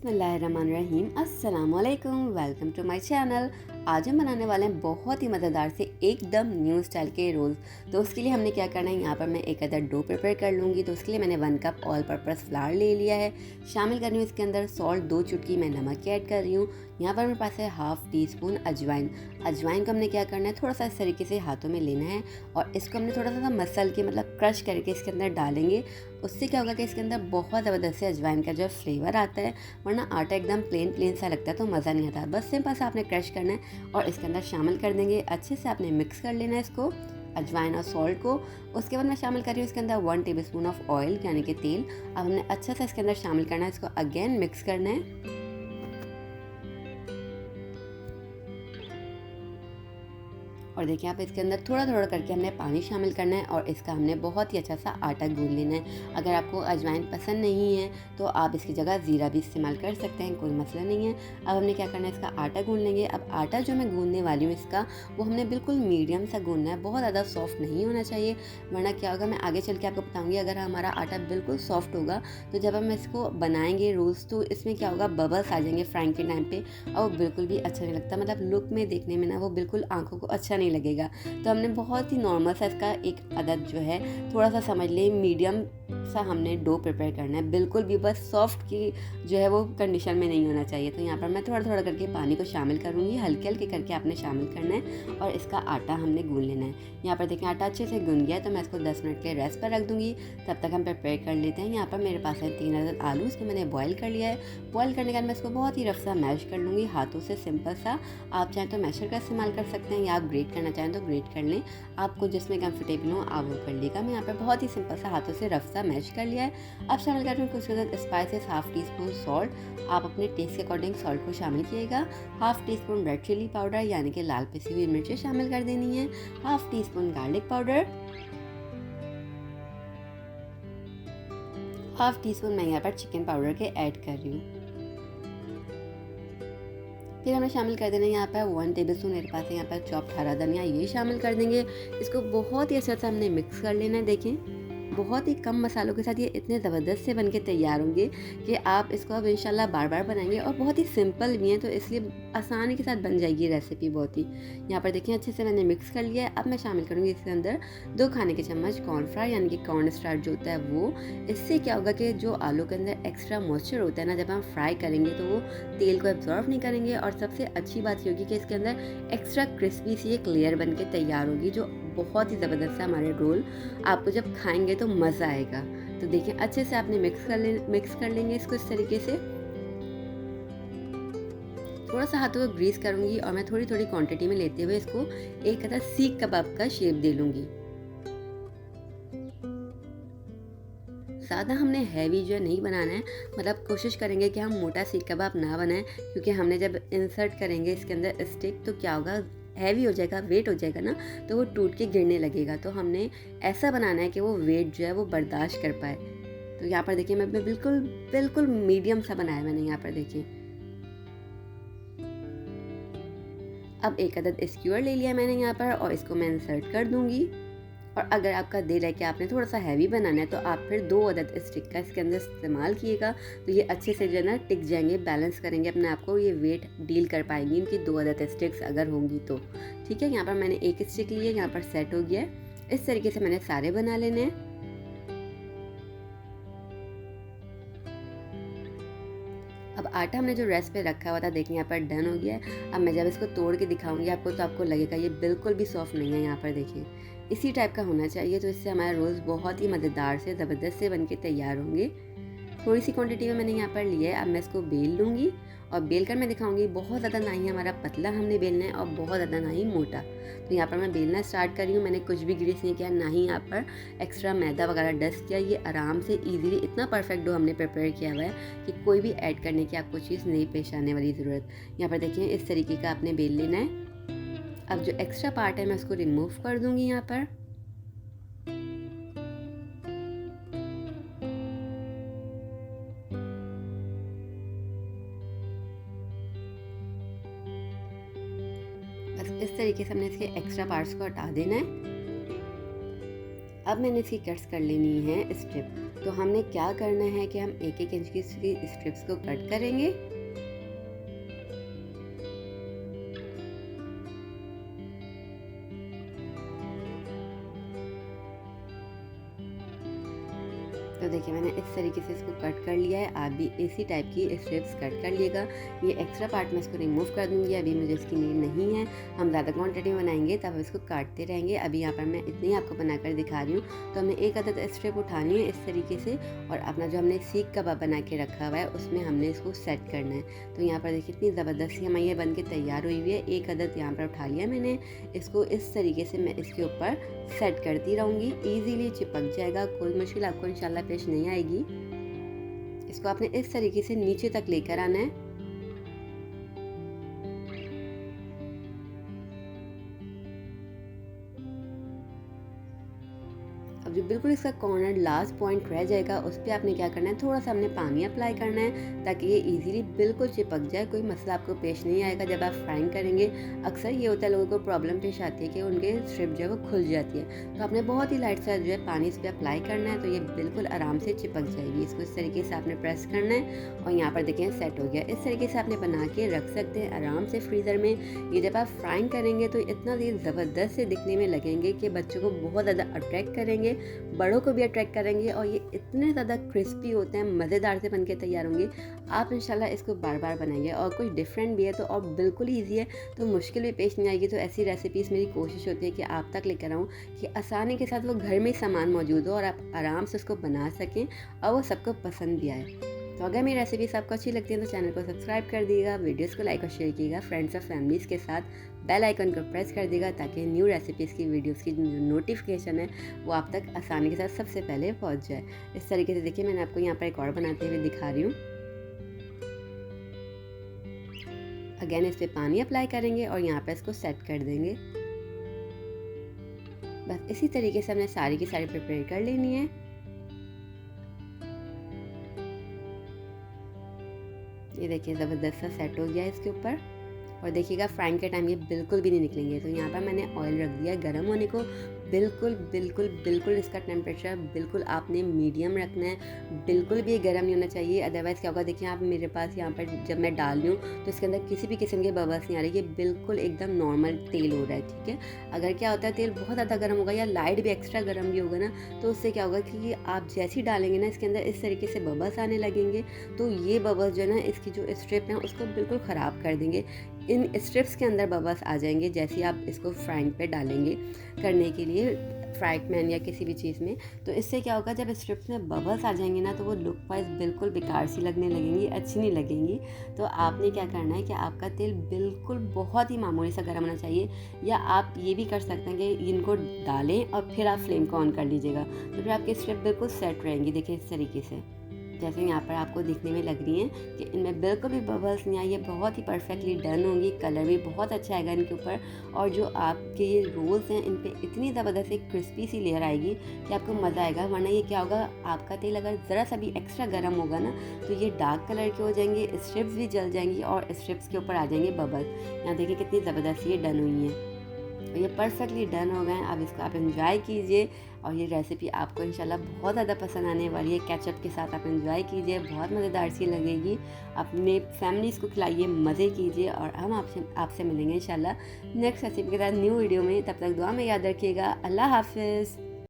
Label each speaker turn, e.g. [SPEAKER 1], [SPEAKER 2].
[SPEAKER 1] बिस्मिल्लाहिर्रहमानिर्रहीम अस्सलामुअलैकुम, welcome to my channel. आज हम बनाने वाले हैं बहुत ही मज़ेदार से एकदम न्यू स्टाइल के रोल्स। तो उसके लिए हमने क्या करना है, यहाँ पर मैं एक अदर डो प्रिपेयर कर लूँगी। तो उसके लिए मैंने 1 कप ऑल पर्पस फ्लावर ले लिया है। शामिल कर रही हूँ इसके अंदर सॉल्ट, 2 चुटकी मैं नमक की ऐड कर रही हूँ। यहाँ पर मेरे पास है हाफ़ टी स्पून अजवाइन। अजवाइन को हमने क्या करना है, थोड़ा सा इस तरीके से हाथों में लेना है और इसको हमने थोड़ा सा मसल के मतलब क्रश करके इसके अंदर डालेंगे। उससे क्या होगा कि इसके अंदर बहुत ज़बरदस्त से अजवाइन का जो फ्लेवर आता है, वरना आटा एकदम प्लेन सा लगता है तो मज़ा नहीं आता। बस सिंपल सा आपने क्रश करना है और इसके अंदर शामिल कर देंगे। अच्छे से आपने मिक्स कर लेना है इसको, अजवाइन और सॉल्ट को। उसके बाद मैं शामिल कर रही हूँ इसके अंदर 1 टेबलस्पून ऑफ ऑयल यानी कि तेल। अब हमने अच्छे से इसके अंदर शामिल करना है, इसको अगेन मिक्स करना है। और देखिए आप इसके अंदर थोड़ा थोड़ा करके हमने पानी शामिल करना है और इसका हमने बहुत ही अच्छा सा आटा गूंद लेना है। अगर आपको अजवाइन पसंद नहीं है तो आप इसकी जगह ज़ीरा भी इस्तेमाल कर सकते हैं, कोई मसला नहीं है। अब हमने क्या करना है, इसका आटा गूंद लेंगे। अब आटा जो मैं गूंदने वाली हूँ इसका, वो हमने बिल्कुल मीडियम सा गूंदना है, बहुत ज़्यादा सॉफ्ट नहीं होना चाहिए, वरना क्या होगा मैं आगे चल के आपको बताऊँगी। अगर हमारा आटा बिल्कुल सॉफ्ट होगा तो जब हम इसको बनाएंगे रोल्स, तो इसमें क्या होगा, बबल्स आ जाएंगे फ्राइंग के टाइम पे और वो बिल्कुल भी अच्छा नहीं लगता, मतलब लुक में देखने में ना वो बिल्कुल आंखों को अच्छा नहीं लगेगा। तो हमने बहुत ही नॉर्मल सा इसका एक अदद जो है, थोड़ा सा समझ ले मीडियम सा हमने डो प्रिपेयर करना है, बिल्कुल भी बस सॉफ्ट की जो है वो कंडीशन में नहीं होना चाहिए। तो यहाँ पर मैं थोड़ा थोड़ा करके पानी को शामिल करूँगी, हल्के हल्के करके आपने शामिल करना है और इसका आटा हमने गूंद लेना है। यहाँ पर देखें आटा अच्छे से गूंद गया है, तो मैं इसको 10 मिनट के रेस्ट पर रख दूँगी। तब तक हम प्रिपेयर कर लेते हैं। यहाँ पर मेरे पास है 3 अदद आलू, इसको मैंने बॉयल कर लिया है। बॉयल करने के बाद मैं इसको बहुत ही रफ सा मैश कर लूँगी हाथों से, सिंपल सा। आप चाहें तो मैशर का इस्तेमाल कर सकते हैं या आप ग्रेट करना चाहें तो ग्रेट कर लें, आपको जिसमें कंफर्टेबल हो आप वो कर लीजिएगा। मैं यहाँ पर बहुत ही सिंपल सा हाथों से रफ सा मैश कर लिया है। अब शामिल कर रही हूँ कुछ spices, half teaspoon salt, आप अपने टेस्ट के अकॉर्डिंग सॉल्ट को शामिल कीजिएगा। Half teaspoon red chilli powder यानी कि लाल पिसी हुई मिर्चें शामिल कर देनी है। Half tea spoon garlic powder, half tea spoon मैं यहाँ पर चिकन पाउडर के ऐड कर रही हूँ। फिर हमें शामिल कर देना है यहाँ पर 1 टेबलस्पून मेरे पास है यहाँ पर चॉप्ड हरा धनिया, ये शामिल कर देंगे। इसको बहुत ही अच्छे से हमने मिक्स कर लेना है। देखें बहुत ही कम मसालों के साथ ये इतने ज़बरदस्त से बनके तैयार होंगे कि आप इसको अब इंशाल्लाह बार बार बनाएंगे। और बहुत ही सिंपल भी है तो इसलिए आसानी के साथ बन जाएगी रेसिपी बहुत ही। यहाँ पर देखिए अच्छे से मैंने मिक्स कर लिया है। अब मैं शामिल करूँगी इसके अंदर 2 खाने के चम्मच कॉर्नफ्लावर यानी कि कॉर्न स्टार्च जो होता है वो। इससे क्या होगा कि जो आलू के अंदर एक्स्ट्रा मॉइस्चर होता है ना, जब हम फ्राई करेंगे तो वो तेल को एब्जॉर्व नहीं करेंगे। और सबसे अच्छी बात ये होगी कि इसके अंदर एक्स्ट्रा क्रिस्पी सी एक लेयर बन के तैयार होगी, जो बहुत ही ज़बरदस्त है हमारे रोल। आपको जब खाएंगे तो मज़ा आएगा। तो देखिए अच्छे से आपने मिक्स कर लेंगे इसको इस तरीके से। थोड़ा सा हाथों को ग्रीस करूँगी और मैं थोड़ी थोड़ी क्वांटिटी में लेते हुए इसको एक अदर सीख कबाब का शेप दे लूँगी। ज़्यादा हमने हैवी जो है नहीं बनाना है, मतलब कोशिश करेंगे कि हम मोटा सीख कबाब ना बनाएं, क्योंकि हमने जब इंसर्ट करेंगे इसके अंदर स्टिक तो क्या होगा, हैवी हो जाएगा, वेट हो जाएगा ना, तो वो टूट के गिरने लगेगा। तो हमने ऐसा बनाना है कि वो वेट जो है वो बर्दाश्त कर पाए। तो यहाँ पर देखिए मैं बिल्कुल बिल्कुल मीडियम सा बनाया मैंने यहाँ पर देखिए। अब एक अदद स्क्यूअर ले लिया मैंने यहाँ पर और इसको मैं इंसर्ट कर दूँगी। और अगर आपका दिल है कि आपने थोड़ा सा हैवी बनाना है तो आप फिर 2 अदद स्टिक का इसके अंदर इस्तेमाल किएगा, तो ये अच्छे से जो है ना टिक जाएंगे, बैलेंस करेंगे अपने आप को, ये वेट डील कर पाएंगी इनकी 2 अदद स्टिक्स अगर होंगी तो। ठीक है, यहाँ पर मैंने एक स्टिक ली है, यहाँ पर सेट हो गया है। इस तरीके से मैंने सारे बना लेने हैं। अब आटा हमने जो रेस्ट पे रखा हुआ था देखिए यहाँ पर डन हो गया है। अब मैं जब इसको तोड़ के दिखाऊंगी आपको तो आपको लगेगा ये बिल्कुल भी सॉफ्ट नहीं है। यहाँ पर देखिए इसी टाइप का होना चाहिए, तो इससे हमारे रोल्स बहुत ही मज़ेदार से ज़बरदस्त से बनके तैयार होंगे। थोड़ी सी क्वांटिटी में मैंने यहाँ पर लिया है। अब मैं इसको बेल लूँगी और बेल कर मैं दिखाऊंगी। बहुत ज़्यादा ना ही हमारा पतला हमने बेलना है और बहुत ज़्यादा ना ही मोटा। तो यहाँ पर मैं बेलना स्टार्ट कर रही हूँ। मैंने कुछ भी ग्रीस नहीं किया, ना ही यहाँ पर एक्स्ट्रा मैदा वगैरह डस्ट किया। ये आराम से इजीली इतना परफेक्ट डो हमने प्रिपेयर किया हुआ है कि कोई भी ऐड करने की आपको चीज़ नहीं पेश आने वाली ज़रूरत। यहाँ पर देखिए इस तरीके का आपने बेल लेना है। अब जो एक्स्ट्रा पार्ट है मैं उसको रिमूव कर दूँगी यहाँ पर। बस इस तरीके से हमने इसके एक्स्ट्रा पार्ट्स को हटा देना है। अब मैंने इसकी कट्स कर लेनी है स्ट्रिप। तो हमने क्या करना है कि हम 1-1 इंच की स्ट्रिप्स को कट करेंगे। तो देखिए मैंने इस तरीके से इसको कट कर लिया है। आप भी इसी टाइप की स्ट्रिप्स कट कर लिएगा। ये एक्स्ट्रा पार्ट मैं इसको रिमूव कर दूँगी, अभी मुझे इसकी नीड नहीं है। हम ज़्यादा क्वांटिटी में बनाएंगे तब इसको काटते रहेंगे। अभी यहाँ पर मैं इतनी आपको बनाकर दिखा रही हूँ। तो हमने एक अदद स्ट्रिप उठानी है इस तरीके से, और अपना जो हमने सीख कबाब बना के रखा हुआ है उसमें हमने इसको सेट करना है। तो यहाँ पर देखिए इतनी ज़बरदस्त हमारी ये बन के तैयार हुई हुई है। एक अदद यहाँ पर उठा लिया मैंने। इसको इस तरीके से मैं इसके ऊपर सेट करती रहूँगी। ईजीली चिपक जाएगा, कोई मुश्किल आपको इंशाल्लाह पेश नहीं आएगी। इसको आपने इस तरीके से नीचे तक लेकर आना है। अब जो बिल्कुल इसका कॉर्नर लास्ट पॉइंट रह जाएगा उस पर आपने क्या करना है, थोड़ा सा हमने पानी अप्लाई करना है ताकि ये इजीली बिल्कुल चिपक जाए। कोई मसला आपको पेश नहीं आएगा जब आप फ्राइंग करेंगे। अक्सर ये होता है लोगों को प्रॉब्लम पेश आती है कि उनके स्ट्रिप जो है वो खुल जाती है। तो आपने बहुत ही लाइट सा जो है पानी इस पर अप्लाई करना है, तो ये बिल्कुल आराम से चिपक जाएगी। इसको इस तरीके से आपने प्रेस करना है और यहाँ पर देखिए सेट हो गया। इस तरीके से आपने बना के रख सकते हैं आराम से फ्रीज़र में। ये जब आप फ्राइंग करेंगे तो इतना ये ज़बरदस्त से दिखने में लगेंगे कि बच्चों को बहुत ज़्यादा अट्रैक्ट करेंगे, बड़ों को भी अट्रैक्ट करेंगे, और ये इतने ज़्यादा क्रिस्पी होते हैं, मज़ेदार से बन के तैयार होंगे। आप इंशाल्लाह इसको बार बार बनाइए, और कुछ डिफरेंट भी है तो और बिल्कुल ईजी है, तो मुश्किल भी पेश नहीं आएगी। तो ऐसी रेसिपीज़ मेरी कोशिश होती है कि आप तक लेकर आऊँ कि आसानी के साथ वो घर में सामान मौजूद हो और आप आराम से उसको बना सकें और वो सबको पसंद भी आए। तो अगर मेरी रेसिपीज़ आपको अच्छी लगती है तो चैनल को सब्सक्राइब कर दीजिएगा, वीडियोस को लाइक और शेयर कीजिएगा फ्रेंड्स और फैमिलीज़ के साथ। बेल आइकन को प्रेस कर दीजिएगा ताकि न्यू रेसिपीज़ की वीडियोस की जो नोटिफिकेशन है वो आप तक आसानी के साथ सबसे पहले पहुंच जाए। इस तरीके से देखिए मैंने आपको यहाँ पर एक और बनाते हुए दिखा रही हूँ। अगेन इस पर पानी अप्लाई करेंगे और यहाँ पर इसको सेट कर देंगे। बस इसी तरीके से हमने सारी की सारी प्रिपेयर कर लेनी है। ये देखिए ज़बरदस्त सा सेट हो गया है इसके ऊपर, और देखिएगा फ्राइंग के टाइम ये बिल्कुल भी नहीं निकलेंगे। तो यहाँ पर मैंने ऑयल रख दिया गर्म होने को। बिल्कुल बिल्कुल बिल्कुल इसका टेम्परेचर बिल्कुल आपने मीडियम रखना है, बिल्कुल भी गर्म नहीं होना चाहिए। अदरवाइज़ क्या होगा, देखिए आप मेरे पास यहाँ पर जब मैं डाल रही हूँ तो इसके अंदर किसी भी किस्म के बबल्स नहीं आ रही। ये बिल्कुल एकदम नॉर्मल तेल हो रहा है, ठीक है। अगर क्या होता है तेल बहुत ज़्यादा गर्म होगा या लाइट भी एक्स्ट्रा गर्म भी होगा ना, तो उससे क्या होगा कि आप जैसे ही डालेंगे ना इसके अंदर इस तरीके से बबल्स आने लगेंगे। तो ये बबल्स जो है ना इसकी जो स्ट्रिप है उसको बिल्कुल ख़राब कर देंगे। इन स्ट्रिप्स के अंदर बबल्स आ जाएंगे जैसे ही आप इसको फ्राइंग पे डालेंगे करने के लिए फ्राई पैन या किसी भी चीज़ में। तो इससे क्या होगा, जब स्ट्रिप्स में बबल्स आ जाएंगे ना तो वो लुक वाइज बिल्कुल बेकार सी लगने लगेंगी, अच्छी नहीं लगेंगी। तो आपने क्या करना है कि आपका तेल बिल्कुल बहुत ही मामूली सा गर्म होना चाहिए, या आप ये भी कर सकते हैं कि इनको डालें और फिर आप फ्लेम को ऑन कर लीजिएगा, तो फिर आपकी स्ट्रिप बिल्कुल सेट रहेंगी। देखिए इस तरीके से जैसे यहाँ पर आपको दिखने में लग रही हैं कि इनमें बिल्कुल भी बबल्स नहीं आई, ये बहुत ही परफेक्टली डन होंगी। कलर भी बहुत अच्छा आएगा इनके ऊपर, और जो आपके ये रोल्स हैं इन पे इतनी ज़बरदस्त एक क्रिस्पी सी लेयर आएगी कि आपको मज़ा आएगा। वरना ये क्या होगा, आपका तेल अगर ज़रा सा भी एक्स्ट्रा गर्म होगा ना तो ये डार्क कलर के हो जाएंगे, स्ट्रिप्स भी जल जाएंगी और स्ट्रिप्स के ऊपर आ जाएंगे बबल्स। यहाँ देखिए कितनी ज़बरदस्त ये डन हुई हैं। तो ये परफेक्टली डन हो गए। अब इसको आप एंजॉय कीजिए, और ये रेसिपी आपको इंशाल्लाह बहुत ज़्यादा पसंद आने वाली है। केचप के साथ आप एंजॉय कीजिए, बहुत मज़ेदार सी लगेगी। अपने फैमिलीज़ को खिलाइए, मज़े कीजिए, और हम आपसे मिलेंगे इंशाल्लाह नेक्स्ट रेसिपी के साथ न्यू वीडियो में। तब तक दुआ में याद रखिएगा। अल्लाह हाफिज़।